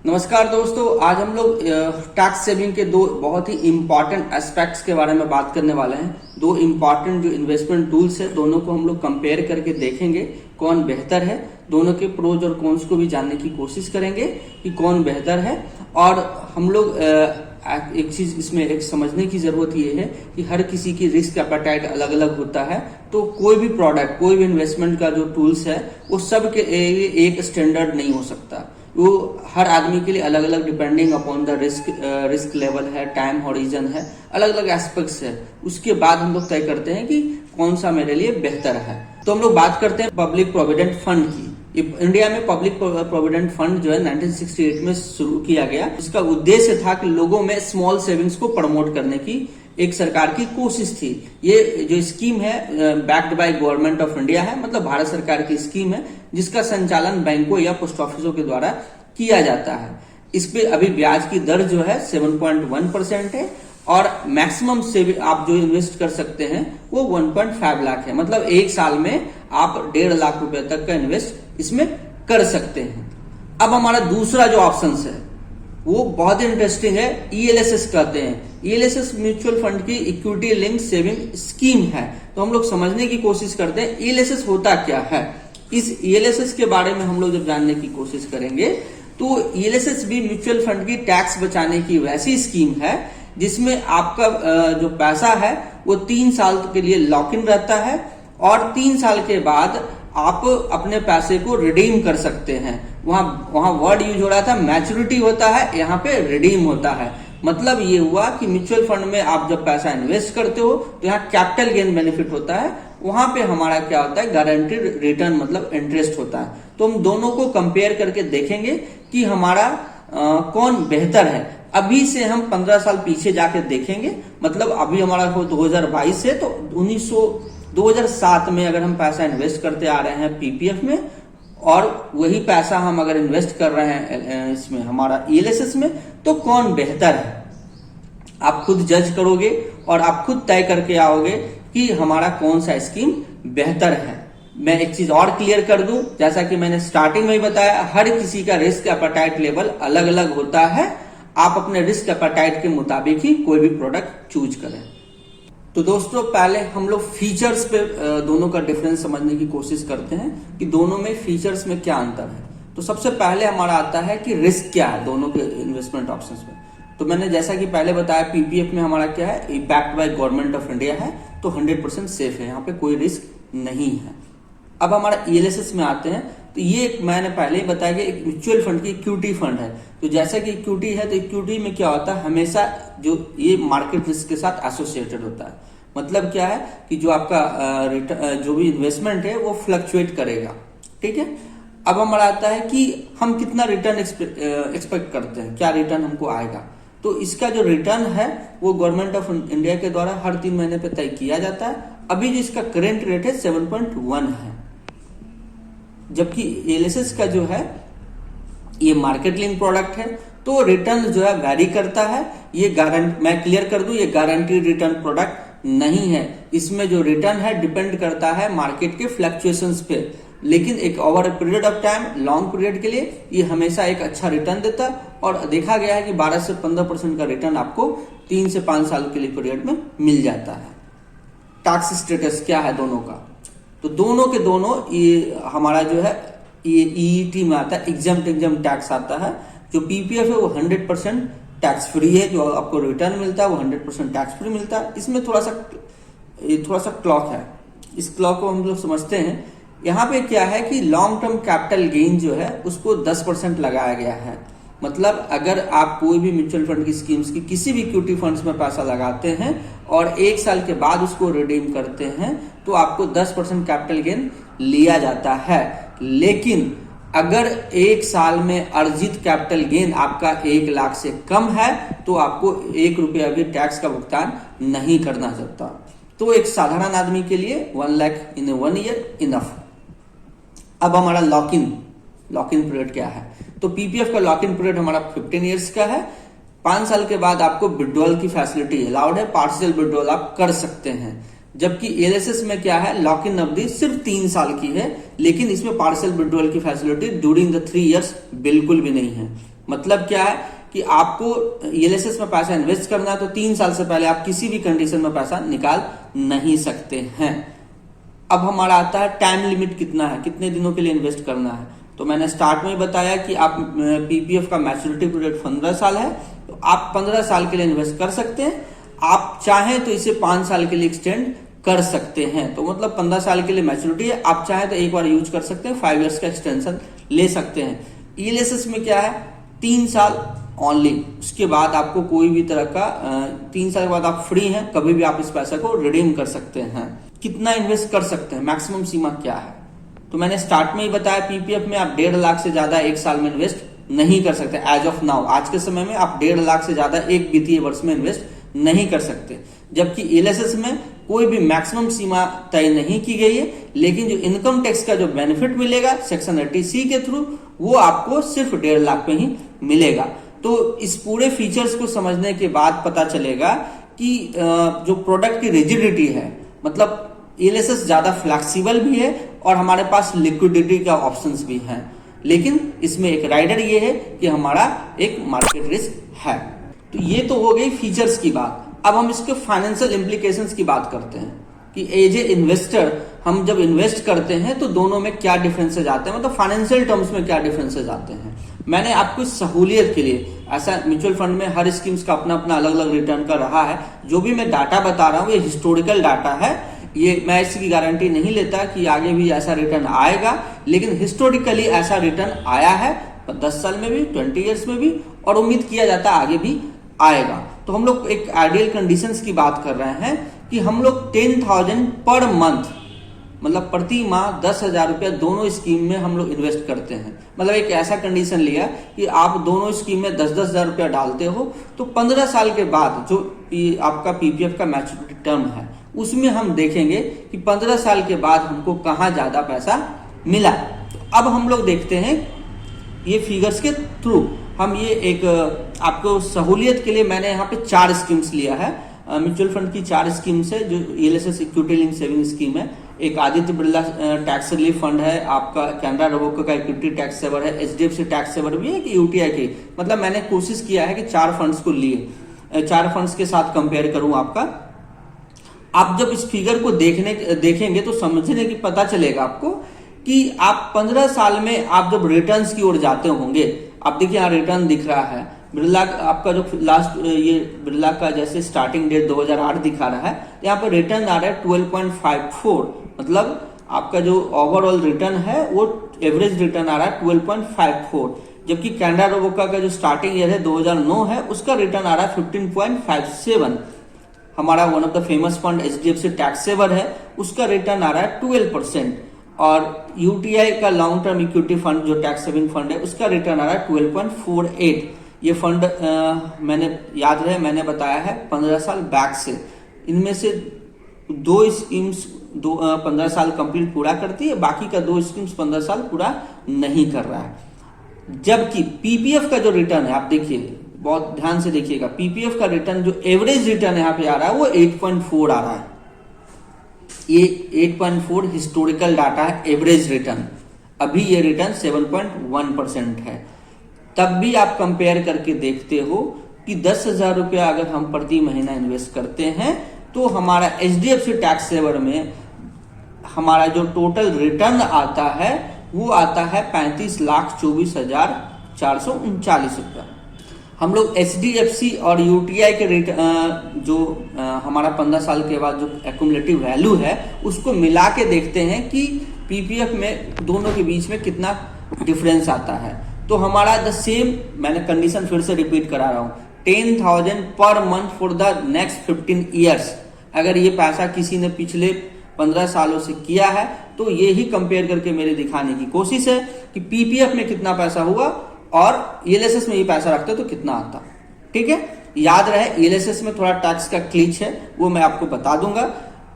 नमस्कार दोस्तों, आज हम लोग टैक्स सेविंग के दो बहुत ही इम्पॉर्टेंट एस्पेक्ट्स के बारे में बात करने वाले हैं। दो इम्पॉर्टेंट जो इन्वेस्टमेंट टूल्स है, दोनों को हम लोग कंपेयर करके देखेंगे कौन बेहतर है। दोनों के प्रोज और कॉन्स को भी जानने की कोशिश करेंगे कि कौन बेहतर है। और हम लोग एक चीज इसमें एक समझने की जरूरत ये है कि हर किसी की रिस्क एपेटाइट अलग अलग होता है। तो कोई भी प्रोडक्ट, कोई भी इन्वेस्टमेंट का जो टूल्स है वो सब के एक स्टैंडर्ड नहीं हो सकता। वो हर आदमी के लिए अलग अलग depending upon the risk level है, टाइम हॉरिजन है, अलग अलग एस्पेक्ट्स है। उसके बाद हम लोग तय करते हैं कि कौन सा मेरे लिए बेहतर है। तो हम लोग बात करते हैं पब्लिक प्रोविडेंट फंड की। इंडिया में पब्लिक प्रोविडेंट फंड जो है 1968 में शुरू किया गया। इसका उद्देश्य था कि लोगों में स्मॉल सेविंग्स को प्रमोट करने की एक सरकार की कोशिश थी। ये जो स्कीम है backed by government of India है, मतलब भारत सरकार की स्कीम है, जिसका संचालन बैंकों या पोस्ट ऑफिसों के द्वारा किया जाता है। इस पे अभी ब्याज की दर जो है 7.1% है और मैक्सिमम सेविंग आप जो इन्वेस्ट कर सकते हैं वो 1.5 लाख है। मतलब एक साल में आप 1.5 लाख रुपए तक का इन्वेस्ट इसमें कर सकते हैं। अब हमारा दूसरा जो ऑप्शन है वो बहुत इंटरेस्टिंग है, ईएलएसएस कहते हैं। ईएलएसएस म्यूचुअल फंड की इक्विटी लिंक सेविंग स्कीम है। तो हम लोग समझने की कोशिश करते हैं ईएलएसएस होता क्या है। इस ईएलएसएस के बारे में हम लोग जब जानने की कोशिश करेंगे तो ईएलएसएस भी म्यूचुअल फंड की टैक्स बचाने की वैसी स्कीम है जिसमें आपका जो पैसा है वो 3 साल के लिए लॉक इन रहता है और 3 साल के बाद आप अपने पैसे को रिडीम कर सकते हैं। वहां वर्ड यूज हो रहा था मैच्योरिटी होता है, यहाँ पे रिडीम होता है। मतलब ये हुआ कि म्यूचुअल फंड में आप जब पैसा इन्वेस्ट करते हो तो यहाँ कैपिटल गेन बेनिफिट होता है, वहां पे हमारा क्या होता है गारंटीड रिटर्न मतलब इंटरेस्ट होता है। तो हम दोनों को कंपेयर करके देखेंगे कि हमारा कौन बेहतर है। अभी से हम 15 साल पीछे जाके देखेंगे, मतलब अभी हमारा हो 2022 से, तो 2007 में अगर हम पैसा इन्वेस्ट करते आ रहे हैं पीपीएफ में और वही पैसा हम अगर इन्वेस्ट कर रहे हैं इसमें हमारा ईएलएसएस में, तो कौन बेहतर है आप खुद जज करोगे और आप खुद तय करके आओगे कि हमारा कौन सा स्कीम बेहतर है। मैं एक चीज और क्लियर कर दूं, जैसा कि मैंने स्टार्टिंग में ही बताया, हर किसी का रिस्क एपेटाइट लेवल अलग अलग होता है। आप अपने रिस्क एपेटाइट के मुताबिक ही कोई भी प्रोडक्ट चूज करें। तो दोस्तों पहले हम लोग फीचर्स पे दोनों का डिफरेंस समझने की कोशिश करते हैं कि दोनों में फीचर्स में क्या अंतर है। तो सबसे पहले हमारा आता है कि रिस्क क्या है दोनों के इन्वेस्टमेंट ऑप्शंस में। तो मैंने जैसा कि पहले बताया पीपीएफ में हमारा क्या है, backed by government of India है, तो 100% सेफ है, यहाँ पे कोई रिस्क नहीं है। अब हमारा ईएलएसएस में आते हैं, तो ये मैंने पहले ही बताया कि एक म्यूचुअल फंड की इक्विटी फंड है। तो जैसा कि इक्विटी है तो इक्विटी में क्या होता है, हमेशा जो ये मार्केट रिस्क के साथ एसोसिएटेड होता है। मतलब क्या है कि जो आपका जो भी इन्वेस्टमेंट है वो फ्लक्चुएट करेगा। ठीक है। अब हमारा आता है कि हम कितना रिटर्न एक्सपेक्ट करते हैं, क्या रिटर्न हमको आएगा। तो इसका जो रिटर्न है वो गवर्नमेंट ऑफ इंडिया के द्वारा हर 3 महीने पे तय किया जाता है। अभी जो इसका करेंट रेट है 7.1 है, जबकि ईएलएसएस का जो है ये मार्केट लिंक प्रोडक्ट है, तो रिटर्न जो है वैरी करता है। ये मैं क्लियर कर दूं, ये गारंटीड रिटर्न प्रोडक्ट नहीं है। इसमें जो रिटर्न है डिपेंड करता है मार्केट के फ्लक्चुएशंस पे, लेकिन एक over a period of time, long period के लिए ये हमेशा एक अच्छा रिटर्न देता है। और देखा गया है कि 12 से 15% का रिटर्न आपको 3 से 5 साल के लिए पीरियड में मिल जाता है। टैक्स स्टेटस क्या है दोनों का, तो दोनों के दोनों ये हमारा जो है ये ईईटी में आता है, एग्जाम टैक्स आता है। जो पीपीएफ है वो 100% टैक्स फ्री है, जो आपको रिटर्न मिलता है वो 100% टैक्स फ्री मिलता है। इसमें थोड़ा सा क्लॉक है, इस क्लॉक को हम लोग समझते हैं। यहाँ पे क्या है कि लॉन्ग टर्म कैपिटल गेन जो है उसको 10% लगाया गया है। मतलब अगर आप कोई भी म्यूचुअल फंड की स्कीम्स की किसी भी इक्विटी फंड्स में पैसा लगाते हैं और 1 साल के बाद उसको रिडीम करते हैं तो आपको 10% कैपिटल गेन लिया जाता है। लेकिन अगर 1 साल में अर्जित कैपिटल गेन आपका 1 लाख से कम है तो आपको 1 रुपया भी टैक्स का भुगतान नहीं करना चाहता। तो एक साधारण आदमी के लिए 1 लाख इन 1 ईयर इनफ। अब हमारा लॉक इन पीरियड क्या है, तो पीपीएफ का लॉक इन पीरियड हमारा 15 ईयर्स का है। 5 साल के बाद आपको विड्रॉल की फैसिलिटी अलाउड है, पार्शियल विड्रॉल आप कर सकते हैं। जबकि एलएसएस में क्या है, लॉक इन अवधि सिर्फ 3 साल की है, लेकिन इसमें पार्शियल विड्रॉल की फैसिलिटी ड्यूरिंग द 3 इयर्स बिल्कुल भी नहीं है। मतलब क्या है कि आपको एलएसएस में पैसा इन्वेस्ट करना है तो 3 साल से पहले आप किसी भी कंडीशन में पैसा निकाल नहीं सकते हैं। अब हमारा आता है टाइम लिमिट कितना है, कितने दिनों के लिए इन्वेस्ट करना है। तो मैंने स्टार्ट में ही बताया कि आप पीपीएफ का मैच्योरिटी पीरियड 15 साल है, तो आप 15 साल के लिए इन्वेस्ट कर सकते हैं। आप चाहें तो इसे 5 साल के लिए एक्सटेंड कर सकते हैं। तो मतलब 15 साल के लिए मैच्योरिटी है, आप चाहें तो एक बार यूज कर सकते हैं, 5 इयर्स का एक्सटेंशन ले सकते हैं। ईएलएसएस में क्या है, 3 साल ओनली, उसके बाद आपको कोई भी तरह का 3 साल के बाद आप फ्री हैं, कभी भी आप इस पैसा को रिडीम कर सकते हैं। कितना इन्वेस्ट कर सकते हैं, मैक्सिमम सीमा क्या है, तो मैंने स्टार्ट में ही बताया पीपीएफ में आप 1.5 लाख से ज्यादा एक साल में इन्वेस्ट नहीं कर सकते। एज ऑफ नाउ, आज के समय में आप 1.5 लाख से ज्यादा एक वित्तीय वर्ष में इन्वेस्ट नहीं कर सकते। जबकि एलएसएस में कोई भी मैक्सिमम सीमा तय नहीं की गई है, लेकिन जो इनकम टैक्स का जो बेनिफिट मिलेगा सेक्शन 80C के थ्रू, वो आपको सिर्फ 1.5 लाख पे ही मिलेगा। तो इस पूरे फीचर्स को समझने के बाद पता चलेगा कि जो प्रोडक्ट की रिजिडिटी है, मतलब एलएसएस ज्यादा फ्लेक्सिबल भी है और हमारे पास लिक्विडिटी का ऑप्शंस भी हैं, लेकिन इसमें एक राइडर ये है कि हमारा एक मार्केट रिस्क है। तो ये तो हो गई फीचर्स की बात। अब हम इसके फाइनेंशियल इम्प्लीकेशंस की बात करते हैं कि एज ए इन्वेस्टर हम जब इन्वेस्ट करते हैं तो दोनों में क्या डिफरेंसेज आते हैं, मतलब फाइनेंशियल टर्म्स में क्या डिफरेंसेज आते हैं। मैंने आपको सहूलियत के लिए, ऐसा म्यूचुअल फंड में हर स्कीम्स का अपना अपना अलग अलग रिटर्न का रहा है, जो भी मैं डाटा बता रहा हूँ ये हिस्टोरिकल डाटा है, ये मैं इसकी गारंटी नहीं लेता कि आगे भी ऐसा रिटर्न आएगा, लेकिन हिस्टोरिकली ऐसा रिटर्न आया है 10 साल में भी, 20 ईयर्स में भी, और उम्मीद किया जाता है आगे भी आएगा। तो हम लोग एक आइडियल कंडीशंस की बात कर रहे हैं कि हम लोग 10,000 पर मंथ, मतलब प्रति माह 10,000 रुपया दोनों स्कीम में हम लोग इन्वेस्ट करते हैं। मतलब एक ऐसा कंडीशन लिया कि आप दोनों स्कीम में 10-10 हजार रुपया डालते हो, तो 15 साल के बाद जो आपका पीपीएफ का मैच्योरिटी टर्म है उसमें हम देखेंगे कि 15 साल के बाद हमको कहाँ ज्यादा पैसा मिला। तो अब हम लोग देखते हैं ये फिगर्स के थ्रू, हम ये एक आपको सहूलियत के लिए मैंने यहाँ पे 4 स्कीम्स लिया है, म्यूचुअल फंड की 4 स्कीम्स है, जो LSS equity link saving scheme है, एक Aditya Birla tax relief fund है, आपका कैनरा रोबो का इक्विटी टैक्स सेवर है, एचडीएफसी टैक्स सेवर भी है कि यूटीआई की। मतलब मैंने कोशिश किया है कि 4 फंड्स को लिए, 4 फंड्स के साथ कंपेयर करूं आपका। आप जब इस फिगर को देखेंगे तो समझने की पता चलेगा आपको कि आप 15 साल में आप जब रिटर्न्स की ओर जाते होंगे, आप देखिए यहाँ रिटर्न दिख रहा है, बिरला आपका जो लास्ट ये बिरला का जैसे स्टार्टिंग डेट 2008 दिखा रहा है, यहाँ पर रिटर्न आ रहा है 12.54, मतलब आपका जो ओवरऑल रिटर्न है वो एवरेज रिटर्न आ रहा है 12.54। जबकि कैनरा रोबोका का जो स्टार्टिंग ईयर है 2009 है, उसका रिटर्न आ रहा है 15.57। हमारा one of the famous fund HDFC tax saver है, उसका रिटर्न आ रहा है 12%। और यूटीआई का लॉन्ग टर्म इक्विटी फंड जो टैक्स सेविंग फंड है, उसका रिटर्न आ रहा है 12.48। ये फंड मैंने याद रहे मैंने बताया है 15 साल बैक से, इनमें से 2 स्कीम्स 15 साल कंप्लीट पूरा करती है, बाकी का 2 स्कीम्स 15 साल पूरा नहीं कर रहा है। जबकि पीपीएफ का जो रिटर्न है, आप देखिए बहुत ध्यान से देखिएगा, पीपीएफ का रिटर्न जो एवरेज रिटर्न यहाँ पे आ रहा है वो 8.4 आ रहा है। ये 8.4 हिस्टोरिकल डाटा है, एवरेज रिटर्न। अभी ये रिटर्न 7.1% है। तब भी आप कंपेयर करके देखते हो कि 10,000 रुपया अगर हम प्रति महीना इन्वेस्ट करते हैं तो हमारा एचडीएफसी टैक्स सेवर में हमारा जो टोटल रिटर्न आता है वो आता है 35,24,439 रुपया। हम लोग एचडीएफसी और यूटीआई के रेट जो हमारा 15 साल के बाद जो एक्यूमुलेटिव वैल्यू है उसको मिला के देखते हैं कि पीपीएफ में दोनों के बीच में कितना डिफरेंस आता है। तो हमारा द सेम, मैंने कंडीशन फिर से रिपीट करा रहा हूँ, 10,000 per month for the next 15 years. अगर ये पैसा किसी ने पिछले 15 सालों से किया है तो ये ही कंपेयर करके मेरे दिखाने की कोशिश है कि पीपीएफ में कितना पैसा हुआ और ईएलएसएस में ये पैसा रखते तो कितना आता। ठीक है, याद रहे ईएलएसएस में थोड़ा टैक्स का क्लिच है, वो मैं आपको बता दूंगा।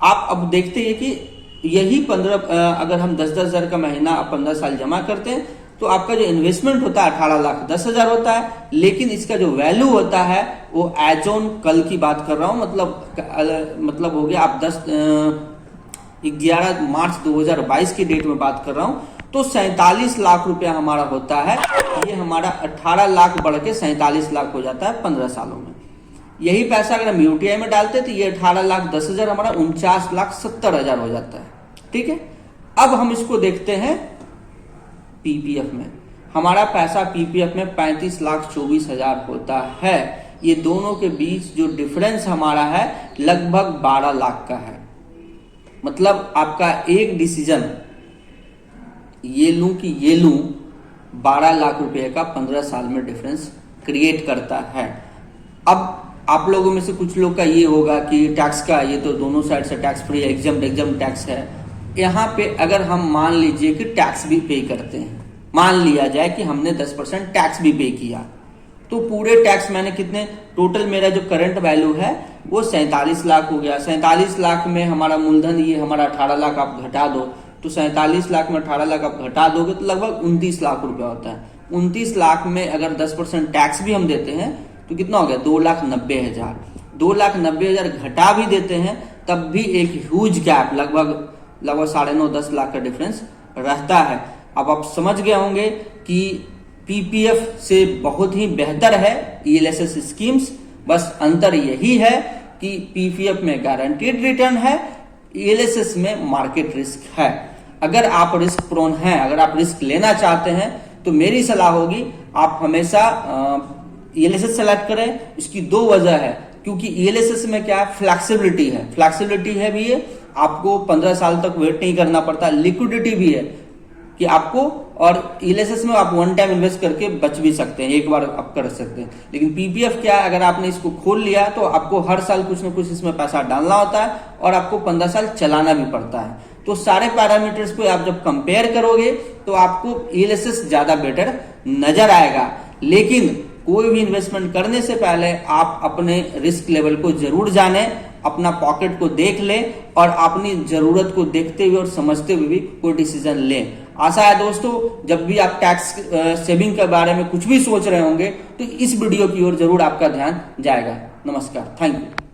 आप अब देखते हैं कि यही 15 अगर हम 10-10 हजार का महीना 15 साल जमा करते हैं तो आपका जो इन्वेस्टमेंट होता है 18,10,000 होता है, लेकिन इसका जो वैल्यू होता है वो एज ऑन कल की बात कर रहा हूं, मतलब हो गया आप 11 मार्च 2022 की डेट में बात कर रहा हूं, तो 47 लाख रुपया हमारा होता है। ये हमारा 18 लाख बढ़ के 47 लाख हो जाता है 15 सालों में। यही पैसा अगर हम यूटीआई में डालते तो ये 18,10,000 हमारा 49,70,000 हो जाता है। ठीक है, अब हम इसको देखते हैं पीपीएफ में। हमारा पैसा पीपीएफ में 35,24,000 होता है। ये दोनों के बीच जो डिफरेंस हमारा है लगभग 12 लाख का है। मतलब आपका एक डिसीजन ये लूं कि ये लूं, 12 लाख रुपए का 15 साल में डिफरेंस क्रिएट करता है। अब आप लोगों में से कुछ लोग का ये होगा कि टैक्स का, ये तो दोनों साइड से टैक्स फ्री एग्जाम टैक्स है। यहाँ पे अगर हम मान लीजिए कि टैक्स भी पे करते हैं, मान लिया जाए कि हमने 10% टैक्स भी पे किया, तो पूरे टैक्स मैंने कितने, टोटल मेरा जो करंट वैल्यू है वो 47 लाख हो गया। 47 लाख में हमारा मूलधन ये हमारा 18 लाख आप घटा दो, तो 47 लाख में 18 लाख आप घटा दोगे तो लगभग 29 लाख रुपया होता है। 29 लाख में अगर 10% टैक्स भी हम देते हैं तो कितना हो गया, 2,90,000। 2,90,000 घटा भी देते हैं तब भी एक ह्यूज गैप, लगभग 9.5-10 लाख का डिफरेंस रहता है। अब आप समझ गए होंगे कि पीपीएफ से बहुत ही बेहतर है ईएलएसएस स्कीम्स। बस अंतर यही है कि पीपीएफ में गारंटीड रिटर्न है, ईएलएसएस में मार्केट रिस्क है। अगर आप रिस्क प्रोन हैं, अगर आप रिस्क लेना चाहते हैं, तो मेरी सलाह होगी आप हमेशा ईएलएसएस सेलेक्ट करें। इसकी दो वजह है, क्योंकि ईएलएसएस में क्या है, फ्लैक्सिबिलिटी है। फ्लैक्सिबिलिटी है भी है, आपको 15 साल तक वेट नहीं करना पड़ता। लिक्विडिटी भी है कि आपको, और ईएलएसएस में आप वन टाइम इन्वेस्ट करके बच भी सकते हैं, एक बार आप कर सकते हैं। लेकिन पीपीएफ क्या है, अगर आपने इसको खोल लिया तो आपको हर साल कुछ ना कुछ इसमें पैसा डालना होता है और आपको 15 साल चलाना भी पड़ता है। तो सारे पैरामीटर्स को आप जब कंपेयर करोगे तो आपको ईएलएसएस ज्यादा बेटर नजर आएगा। लेकिन कोई भी इन्वेस्टमेंट करने से पहले आप अपने रिस्क लेवल को जरूर जानें, अपना पॉकेट को देख लें और अपनी जरूरत को देखते हुए और समझते हुए भी कोई डिसीजन लें। आशा है दोस्तों, जब भी आप टैक्स सेविंग के बारे में कुछ भी सोच रहे होंगे तो इस वीडियो की ओर जरूर आपका ध्यान जाएगा। नमस्कार, थैंक यू।